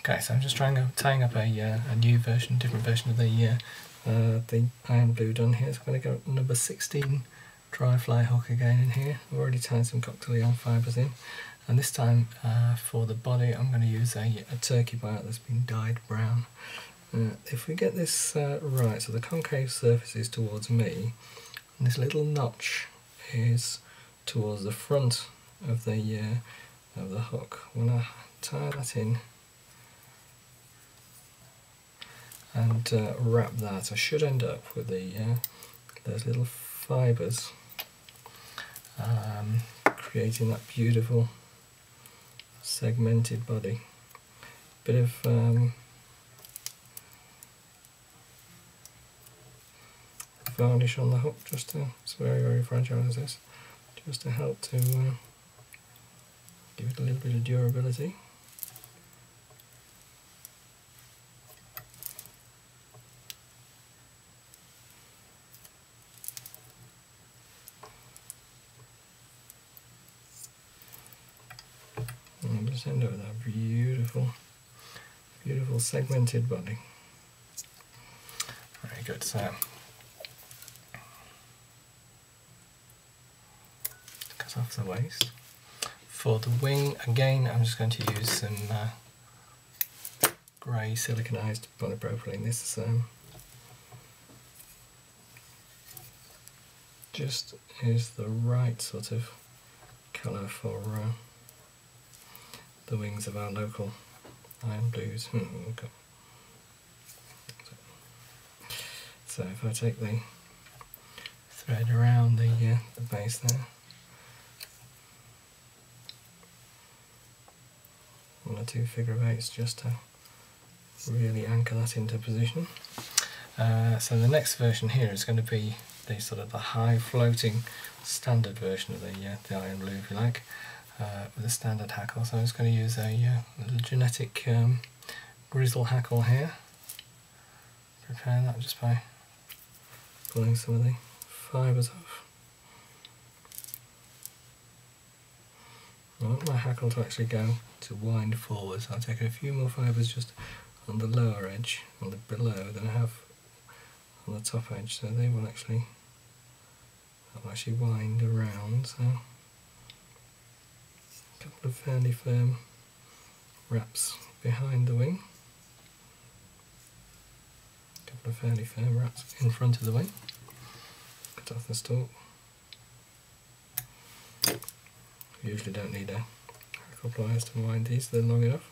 Okay, so I'm just tying up a new version, different version of the iron blue done here. So I'm going to go number 16 dry fly hook again in here. I've already tied some cocktail yarn fibres in, and this time for the body I'm going to use a turkey biot that's been dyed brown. If we get this right, so the concave surface is towards me, and this little notch is towards the front of the hook. When I tie that in and wrap that, I should end up with those little fibres creating that beautiful segmented body. Bit of varnish on the hook, just to, it's very fragile as this, just to help to give it a little bit of durability. And we'll just end up with that beautiful segmented body. Very good. So cut off the waist. For the wing, again, I'm just going to use some grey siliconized polypropylene. This just is the right sort of colour for the wings of our local iron blues. Okay. So if I take the thread around the base there, 1 or 2 figure of eights just to really anchor that into position. So the next version here is going to be the sort of the high floating standard version of the iron blue, if you like, with a standard hackle. So I'm just going to use a little genetic grizzle hackle here. Prepare that just by pulling some of the fibres off. I want my hackle to actually go to wind forward, so I'll take a few more fibres just on the lower edge, on the below, than I have on the top edge, so they will actually wind around. So a couple of fairly firm wraps behind the wing, a couple of fairly firm wraps in front of the wing. Cut off the stalk. Usually don't need a hackle pliers to wind these, they're long enough.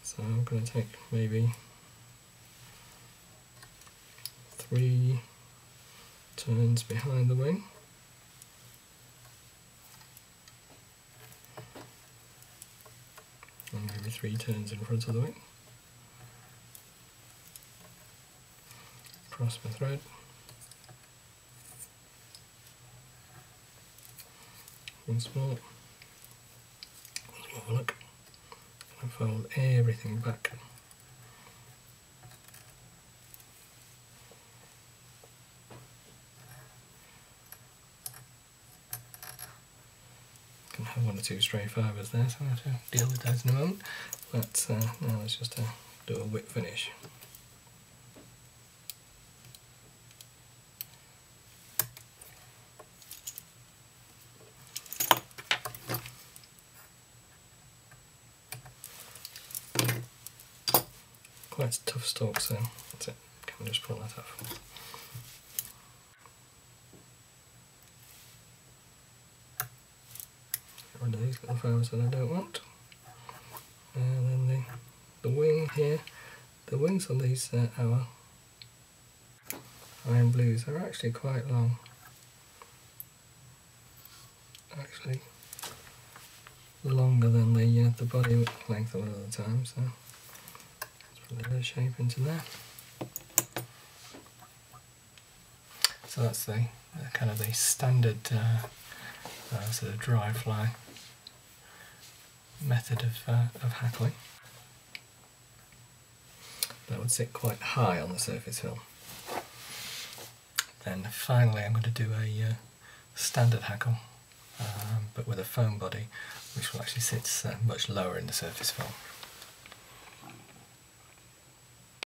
So I'm going to take maybe 3 turns behind the wing. And maybe 3 turns in front of the wing. Cross my thread. Once more look, and fold everything back. Can have 1 or 2 stray fibres there, so I'll have to deal with those in a moment. But now let's just do a whip finish. Quite a tough stalk, so that's it. Can just pull that off. Get rid of these little fibres that I don't want. And then the wing here, the wings on these our iron blues are actually quite long. Actually longer than the body length a lot of the time, so a bit of shape into there. So that's the kind of the standard sort of dry fly method of hackling. That would sit quite high on the surface film. Then finally I'm going to do a standard hackle, but with a foam body, which will actually sit much lower in the surface film.